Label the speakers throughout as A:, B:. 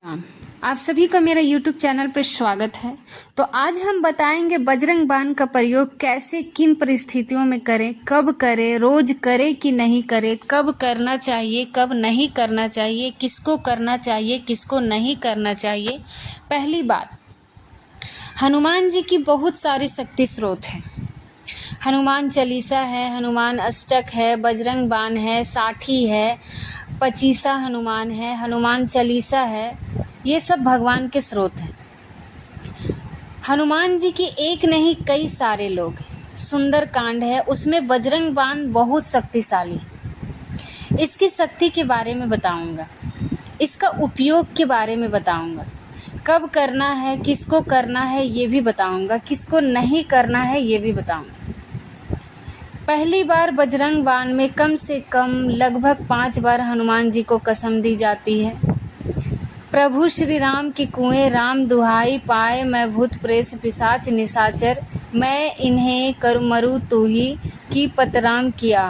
A: हाँ, आप सभी का मेरा YouTube चैनल पर स्वागत है। तो आज हम बताएंगे बजरंग बाण का प्रयोग कैसे किन परिस्थितियों में करें, कब करें, रोज करें कि नहीं करें, कब करना चाहिए, कब नहीं करना चाहिए, किसको करना चाहिए, किसको नहीं करना चाहिए। पहली बात, हनुमान जी की बहुत सारी शक्ति स्रोत हैं। हनुमान चालीसा है, हनुमान अष्टक है, बजरंग बाण है, साठी है, पचीसा हनुमान है, हनुमान चालीसा है। ये सब भगवान के स्रोत हैं। हनुमान जी की एक नहीं कई सारे लोग हैं। सुंदर कांड है, उसमें बजरंग बाण बहुत शक्तिशाली है। इसकी शक्ति के बारे में बताऊंगा, इसका उपयोग के बारे में बताऊंगा, कब करना है, किसको करना है ये भी बताऊंगा, किसको नहीं करना है ये भी बताऊंगा। पहली बार बजरंग बाण में कम से कम लगभग 5 बार हनुमान जी को कसम दी जाती है। प्रभु श्री राम के कुएं राम दुहाई पाए, मैं भूत प्रेत पिशाच निशाचर, मैं इन्हें कर मरु तू ही की पतराम किया।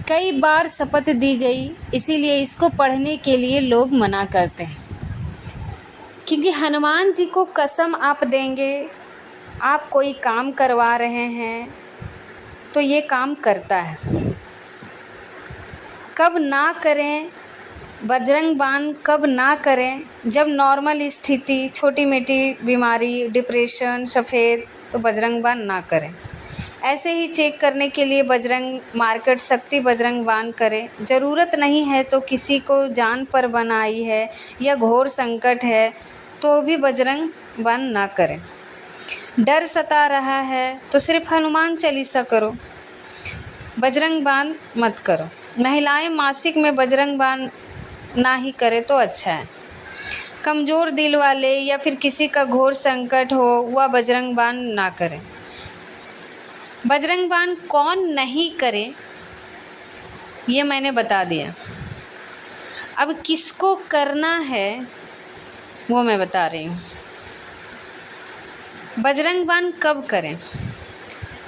A: कई बार शपथ दी गई, इसीलिए इसको पढ़ने के लिए लोग मना करते हैं, क्योंकि हनुमान जी को कसम आप देंगे, आप कोई काम करवा रहे हैं तो ये काम करता है। कब ना करें बजरंग बाण, कब ना करें, जब नॉर्मल स्थिति, छोटी मोटी बीमारी, डिप्रेशन, सफ़ेद, तो बजरंग बाण ना करें। ऐसे ही चेक करने के लिए बजरंग मार्केट शक्ति बजरंग बाण करें। ज़रूरत नहीं है तो किसी को जान पर बनाई है या घोर संकट है तो भी बजरंग बाण ना करें। डर सता रहा है तो सिर्फ हनुमान चालीसा करो, बजरंग बाण मत करो। महिलाएं मासिक में बजरंग बाण ना ही करे तो अच्छा है। कमज़ोर दिल वाले या फिर किसी का घोर संकट हो वह बजरंग बाण ना करें। बजरंग बाण कौन नहीं करे ये मैंने बता दिया। अब किसको करना है वो मैं बता रही हूँ। बजरंग बाण कब करें?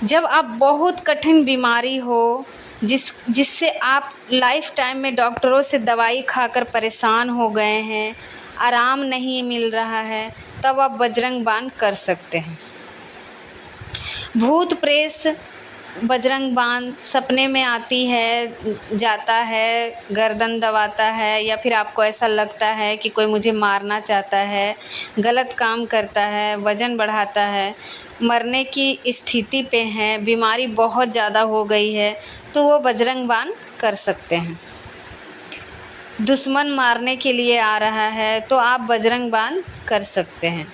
A: जब आप बहुत कठिन बीमारी हो, जिससे आप लाइफ टाइम में डॉक्टरों से दवाई खाकर परेशान हो गए हैं, आराम नहीं मिल रहा है, तब आप बजरंग बाण कर सकते हैं। भूत प्रेत बजरंग बाण सपने में आती है, जाता है, गर्दन दबाता है, या फिर आपको ऐसा लगता है कि कोई मुझे मारना चाहता है, गलत काम करता है, वज़न बढ़ाता है, मरने की स्थिति पे हैं, बीमारी बहुत ज़्यादा हो गई है, तो वो बजरंग बाण कर सकते हैं। दुश्मन मारने के लिए आ रहा है तो आप बजरंग बाण कर सकते हैं।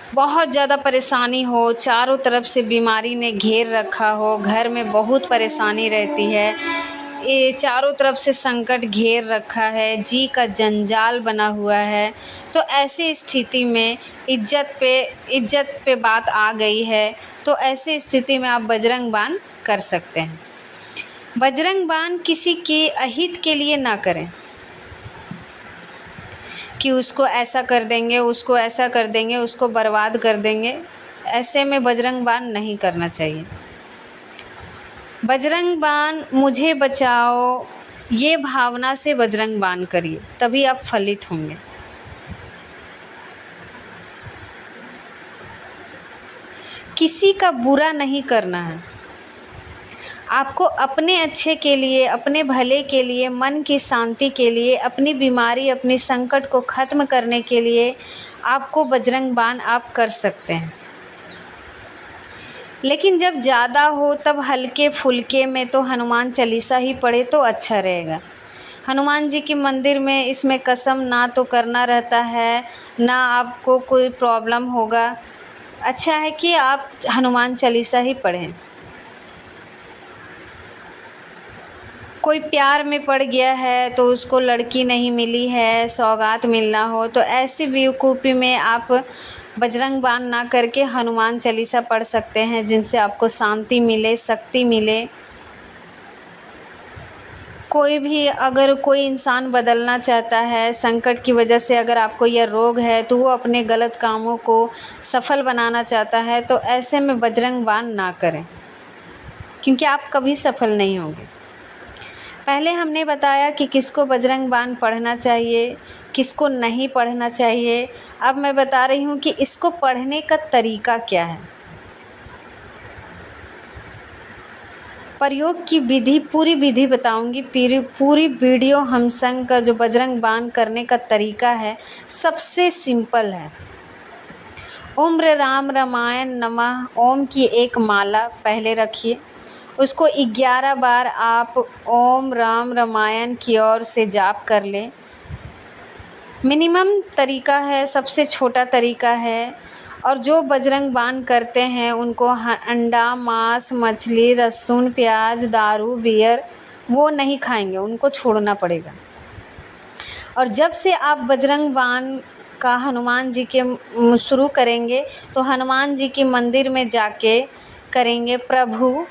A: बहुत ज़्यादा परेशानी हो, चारों तरफ से बीमारी ने घेर रखा हो, घर में बहुत परेशानी रहती है, ये चारों तरफ से संकट घेर रखा है, जी का जंजाल बना हुआ है, तो ऐसी स्थिति में इज्जत पे बात आ गई है, तो ऐसी स्थिति में आप बजरंग बाण कर सकते हैं। बजरंग बाण किसी के अहित के लिए ना करें कि उसको ऐसा कर देंगे, उसको ऐसा कर देंगे, उसको बर्बाद कर देंगे। ऐसे में बजरंग बाण नहीं करना चाहिए। बजरंग बाण मुझे बचाओ ये भावना से बजरंग बाण करिए, तभी आप फलित होंगे। किसी का बुरा नहीं करना है। आपको अपने अच्छे के लिए, अपने भले के लिए, मन की शांति के लिए, अपनी बीमारी, अपनी संकट को ख़त्म करने के लिए आपको बजरंग बाण आप कर सकते हैं। लेकिन जब ज़्यादा हो तब हल्के फुल्के में तो हनुमान चालीसा ही पढ़े तो अच्छा रहेगा। हनुमान जी के मंदिर में इसमें कसम ना तो करना रहता है, ना आपको कोई प्रॉब्लम होगा। अच्छा है कि आप हनुमान चालीसा ही पढ़ें। कोई प्यार में पड़ गया है तो उसको लड़की नहीं मिली है, सौगात मिलना हो, तो ऐसी बेवकूफ़ी में आप बजरंग बाण ना करके हनुमान चालीसा पढ़ सकते हैं, जिनसे आपको शांति मिले, शक्ति मिले। कोई भी अगर कोई इंसान बदलना चाहता है, संकट की वजह से अगर आपको यह रोग है, तो वो अपने गलत कामों को सफल बनाना चाहता है, तो ऐसे में बजरंग बाण ना करें, क्योंकि आप कभी सफल नहीं होंगे। पहले हमने बताया कि किसको बजरंग बाण पढ़ना चाहिए, किसको नहीं पढ़ना चाहिए। अब मैं बता रही हूँ कि इसको पढ़ने का तरीका क्या है। प्रयोग की विधि, पूरी विधि बताऊंगी। पूरी वीडियो हम संग का जो बजरंग बाण करने का तरीका है सबसे सिंपल है। ओम राम रामायण नमः ओम की एक माला पहले रखिए, उसको 11 बार आप ओम राम रामायण की ओर से जाप कर लें। मिनिमम तरीका है, सबसे छोटा तरीका है। और जो बजरंग बाण करते हैं उनको अंडा, मांस, मछली, लहसुन, प्याज, दारू, बियर वो नहीं खाएंगे, उनको छोड़ना पड़ेगा। और जब से आप बजरंग बाण का हनुमान जी के शुरू करेंगे तो हनुमान जी के मंदिर में जाके करेंगे। प्रभु,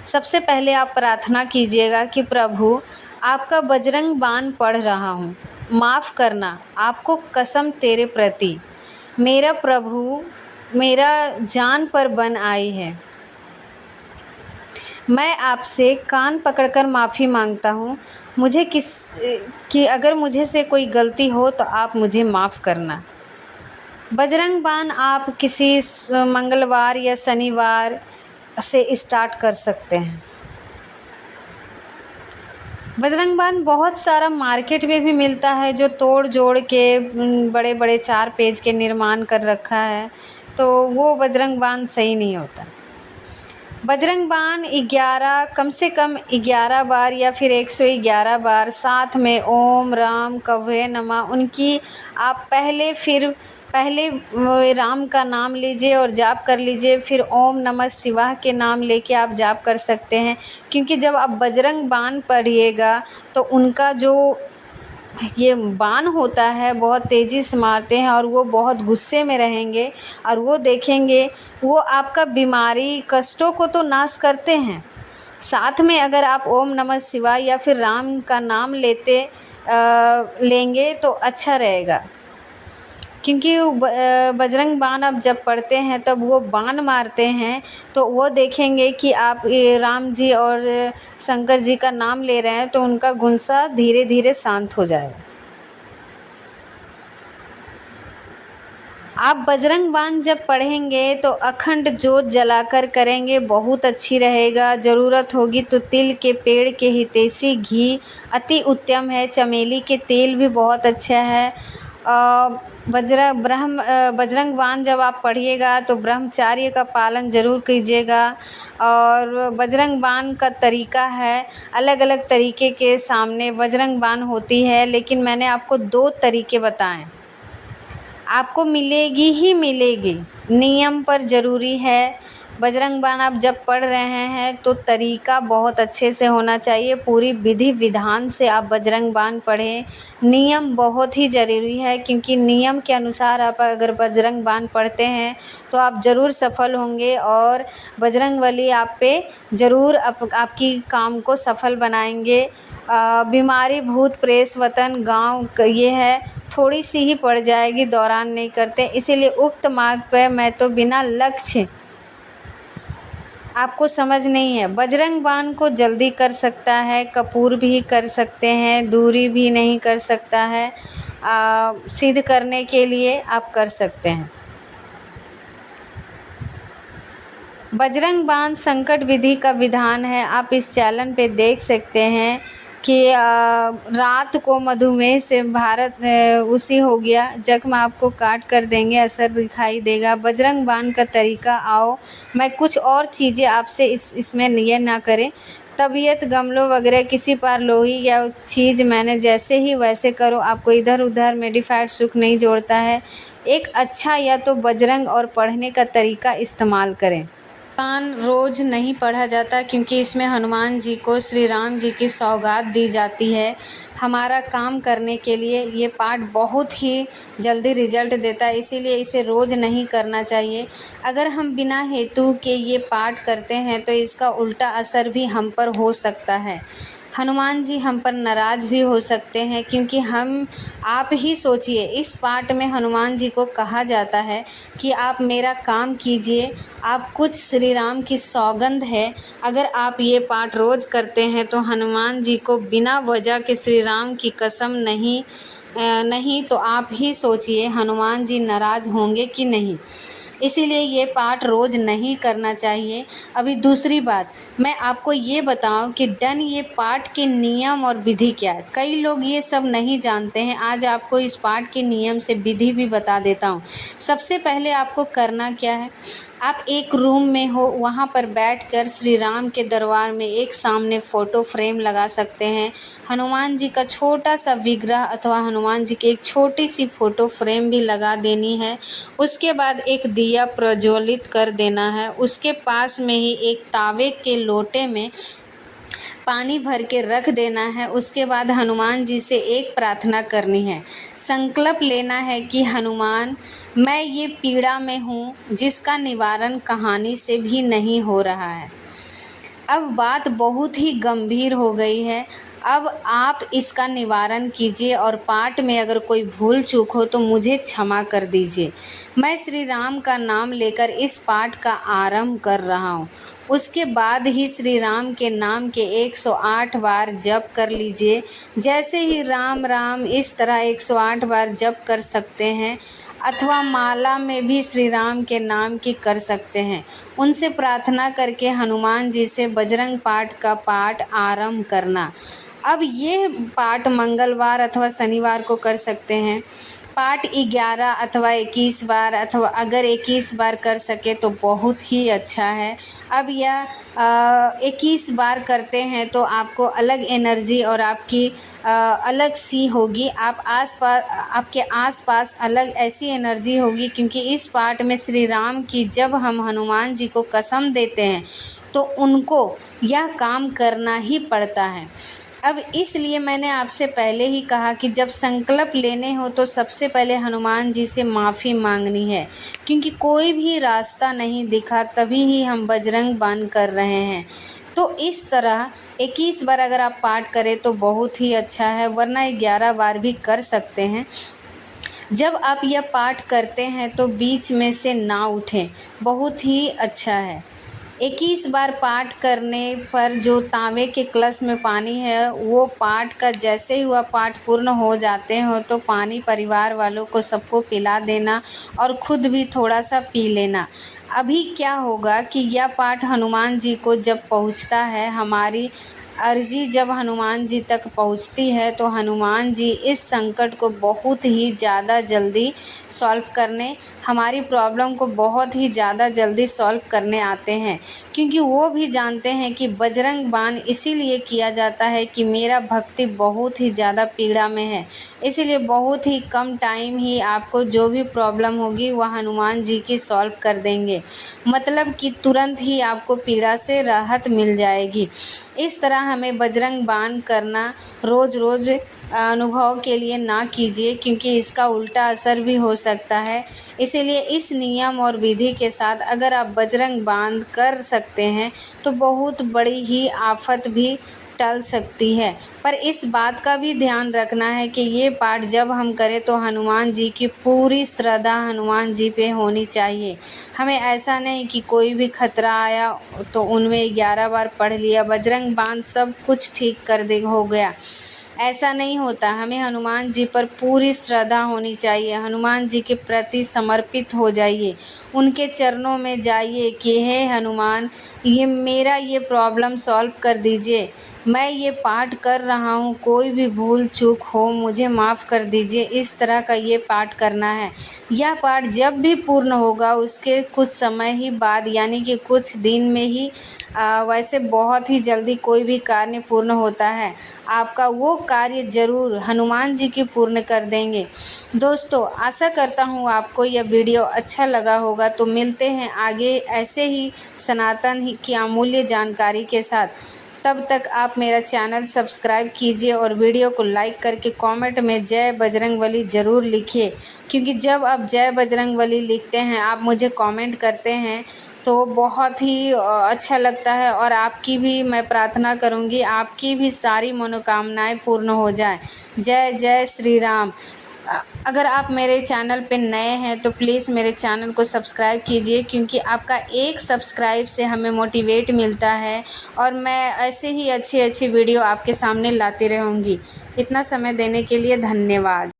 A: सबसे पहले आप प्रार्थना कीजिएगा कि प्रभु आपका बजरंग बाण पढ़ रहा हूँ, माफ़ करना, आपको कसम तेरे प्रति मेरा प्रभु मेरा जान पर बन आई है। मैं आपसे कान पकड़कर माफ़ी मांगता हूँ। मुझे कि अगर मुझे से कोई गलती हो तो आप मुझे माफ़ करना। बजरंग बाण आप किसी मंगलवार या शनिवार से स्टार्ट कर सकते हैं। बजरंग बाण बहुत सारा मार्केट में भी मिलता है जो तोड़ जोड़ के बड़े बड़े 4 पेज के निर्माण कर रखा है, तो वो बजरंग बाण सही नहीं होता। बजरंग बाण 11 कम से कम 11 बार या फिर 111 बार साथ में ओम राम कवये नमः उनकी आप पहले राम का नाम लीजिए और जाप कर लीजिए, फिर ओम नमः शिवाय के नाम लेके आप जाप कर सकते हैं। क्योंकि जब आप बजरंग बाण पढ़िएगा तो उनका जो ये बाण होता है बहुत तेज़ी से मारते हैं और वो बहुत गुस्से में रहेंगे और वो देखेंगे, वो आपका बीमारी कष्टों को तो नाश करते हैं। साथ में अगर आप ओम नमः शिवाय या फिर राम का नाम लेंगे तो अच्छा रहेगा। क्योंकि बजरंग बाण आप जब पढ़ते हैं तब वो बाण मारते हैं तो वो देखेंगे कि आप राम जी और शंकर जी का नाम ले रहे हैं तो उनका गुस्सा धीरे धीरे शांत हो जाएगा। आप बजरंग बाण जब पढ़ेंगे तो अखंड जोत जलाकर करेंगे, बहुत अच्छी रहेगा। ज़रूरत होगी तो तिल के पेड़ के हितैषी घी अति उत्तम है। चमेली के तेल भी बहुत अच्छा है। बजरंग बाण जब आप पढ़िएगा तो ब्रह्मचर्य का पालन ज़रूर कीजिएगा। और बजरंग बाण का तरीका है, अलग अलग तरीके के सामने बजरंग बाण होती है, लेकिन मैंने आपको 2 तरीके बताएं। आपको मिलेगी ही मिलेगी, नियम पर ज़रूरी है। बजरंग बाण आप जब पढ़ रहे हैं तो तरीका बहुत अच्छे से होना चाहिए, पूरी विधि विधान से आप बजरंग बाण पढ़ें। नियम बहुत ही ज़रूरी है, क्योंकि नियम के अनुसार आप अगर बजरंग बाण पढ़ते हैं तो आप ज़रूर सफल होंगे और बजरंगबली आप पे ज़रूर आपकी काम को सफल बनाएंगे। बीमारी भूत प्रेत वतन गाँव ये है, थोड़ी सी ही पड़ जाएगी, दौरान नहीं करते। इसीलिए उक्त मार्ग पर मैं तो बिना लक्ष्य आपको समझ नहीं है। बजरंग बाण को जल्दी कर सकता है, कपूर भी कर सकते हैं, दूरी भी नहीं कर सकता है। सिद्ध करने के लिए आप कर सकते हैं। बजरंग बाण संकट विधि का विधान है, आप इस चैनल पे देख सकते हैं कि रात को मधुमेह से उसी हो गया, जख्म आपको काट कर देंगे, असर दिखाई देगा। बजरंग बाण का तरीका आओ, मैं कुछ और चीज़ें आपसे इसमें ये ना करें। तबीयत गमलों वगैरह किसी पर लोही या चीज़ मैंने जैसे ही वैसे करो, आपको इधर उधर मेडिफाइड सुख नहीं जोड़ता है। एक अच्छा या तो बजरंग और पढ़ने का तरीका इस्तेमाल करें। बाण रोज़ नहीं पढ़ा जाता क्योंकि इसमें हनुमान जी को श्री राम जी की सौगात दी जाती है। हमारा काम करने के लिए ये पाठ बहुत ही जल्दी रिजल्ट देता है, इसीलिए इसे रोज़ नहीं करना चाहिए। अगर हम बिना हेतु के ये पाठ करते हैं तो इसका उल्टा असर भी हम पर हो सकता है। हनुमान जी हम पर नाराज़ भी हो सकते हैं, क्योंकि आप ही सोचिए, इस पाठ में हनुमान जी को कहा जाता है कि आप मेरा काम कीजिए, आप कुछ श्री राम की सौगंध है। अगर आप ये पाठ रोज़ करते हैं तो हनुमान जी को बिना वजह के श्री राम की कसम नहीं नहीं तो आप ही सोचिए हनुमान जी नाराज़ होंगे कि नहीं। इसीलिए ये पाठ रोज़ नहीं करना चाहिए। अभी दूसरी बात, मैं आपको ये बताऊं कि डन ये पाठ के नियम और विधि क्या है। कई लोग ये सब नहीं जानते हैं। आज आपको इस पाठ के नियम से विधि भी बता देता हूँ। सबसे पहले आपको करना क्या है, आप एक रूम में हो, वहाँ पर बैठकर श्री राम के दरबार में एक सामने फ़ोटो फ्रेम लगा सकते हैं। हनुमान जी का छोटा सा विग्रह अथवा हनुमान जी की एक छोटी सी फ़ोटो फ्रेम भी लगा देनी है। उसके बाद एक दिया प्रज्वलित कर देना है। उसके पास में ही एक तावे के लोटे में पानी भर के रख देना है। उसके बाद हनुमान जी से एक प्रार्थना करनी है, संकल्प लेना है कि हनुमान, मैं ये पीड़ा में हूँ जिसका निवारण कहानी से भी नहीं हो रहा है। अब बात बहुत ही गंभीर हो गई है। अब आप इसका निवारण कीजिए और पाठ में अगर कोई भूल चूक हो तो मुझे क्षमा कर दीजिए। मैं श्री राम का नाम लेकर इस पाठ का आरंभ कर रहा हूँ। उसके बाद ही श्री राम के नाम के 108 बार जप कर लीजिए। जैसे ही राम राम इस तरह 108 बार जप कर सकते हैं, अथवा माला में भी श्री राम के नाम की कर सकते हैं। उनसे प्रार्थना करके हनुमान जी से बजरंग पाठ का पाठ आरंभ करना। अब ये पाठ मंगलवार अथवा शनिवार को कर सकते हैं। पाठ 11 अथवा 21 बार, अथवा अगर 21 बार कर सके तो बहुत ही अच्छा है। अब यह 21 बार करते हैं तो आपको अलग एनर्जी और आपकी अलग सी होगी। आपके आसपास अलग ऐसी एनर्जी होगी, क्योंकि इस पाठ में श्री राम की जब हम हनुमान जी को कसम देते हैं तो उनको यह काम करना ही पड़ता है। अब इसलिए मैंने आपसे पहले ही कहा कि जब संकल्प लेने हो तो सबसे पहले हनुमान जी से माफ़ी मांगनी है, क्योंकि कोई भी रास्ता नहीं दिखा, तभी ही हम बजरंग बाण कर रहे हैं। तो इस तरह 21 बार अगर आप पाठ करें तो बहुत ही अच्छा है, वरना 11 बार भी कर सकते हैं। जब आप यह पाठ करते हैं तो बीच में से ना उठें, बहुत ही अच्छा है। 21 बार पाठ करने पर जो तांबे के कलश में पानी है, वो पाठ का जैसे ही वह पाठ पूर्ण हो जाते हो तो पानी परिवार वालों को सबको पिला देना और खुद भी थोड़ा सा पी लेना। अभी क्या होगा कि यह पाठ हनुमान जी को जब पहुंचता है, हमारी अर्जी जब हनुमान जी तक पहुंचती है तो हनुमान जी इस संकट को बहुत ही ज़्यादा जल्दी सॉल्व करने, हमारी प्रॉब्लम को बहुत ही ज़्यादा जल्दी सॉल्व करने आते हैं। क्योंकि वो भी जानते हैं कि बजरंग बाण इसीलिए किया जाता है कि मेरा भक्ति बहुत ही ज़्यादा पीड़ा में है, इसीलिए बहुत ही कम टाइम ही आपको जो भी प्रॉब्लम होगी वह हनुमान जी की सॉल्व कर देंगे। मतलब कि तुरंत ही आपको पीड़ा से राहत मिल जाएगी। इस तरह हमें बजरंग बाण करना रोज़ रोज़ अनुभव के लिए ना कीजिए, क्योंकि इसका उल्टा असर भी हो सकता है। इसीलिए इस नियम और विधि के साथ अगर आप बजरंग बाण कर सकते हैं तो बहुत बड़ी ही आफत भी टल सकती है। पर इस बात का भी ध्यान रखना है कि ये पाठ जब हम करें तो हनुमान जी की पूरी श्रद्धा हनुमान जी पे होनी चाहिए। हमें ऐसा नहीं कि कोई भी खतरा आया तो उनमें 11 बार पढ़ लिया, बजरंग बाण सब कुछ ठीक कर दे हो गया, ऐसा नहीं होता। हमें हनुमान जी पर पूरी श्रद्धा होनी चाहिए। हनुमान जी के प्रति समर्पित हो जाइए, उनके चरणों में जाइए कि हे हनुमान, ये मेरा ये प्रॉब्लम सॉल्व कर दीजिए। मैं ये पाठ कर रहा हूँ, कोई भी भूल चूक हो मुझे माफ़ कर दीजिए। इस तरह का ये पाठ करना है। यह पाठ जब भी पूर्ण होगा उसके कुछ समय ही बाद, यानी कि कुछ दिन में ही, वैसे बहुत ही जल्दी कोई भी कार्य पूर्ण होता है, आपका वो कार्य ज़रूर हनुमान जी की पूर्ण कर देंगे। दोस्तों, आशा करता हूँ आपको यह वीडियो अच्छा लगा होगा। तो मिलते हैं आगे ऐसे ही सनातन की अमूल्य जानकारी के साथ। तब तक आप मेरा चैनल सब्सक्राइब कीजिए और वीडियो को लाइक करके कमेंट में जय बजरंगबली ज़रूर लिखिए, क्योंकि जब आप जय बजरंगबली लिखते हैं, आप मुझे कमेंट करते हैं, तो बहुत ही अच्छा लगता है। और आपकी भी मैं प्रार्थना करूंगी, आपकी भी सारी मनोकामनाएं पूर्ण हो जाए। जय जय श्री राम। अगर आप मेरे चैनल पे नए हैं तो प्लीज़ मेरे चैनल को सब्सक्राइब कीजिए, क्योंकि आपका एक सब्सक्राइब से हमें मोटिवेट मिलता है और मैं ऐसे ही अच्छी अच्छी वीडियो आपके सामने लाती रहूँगी। इतना समय देने के लिए धन्यवाद।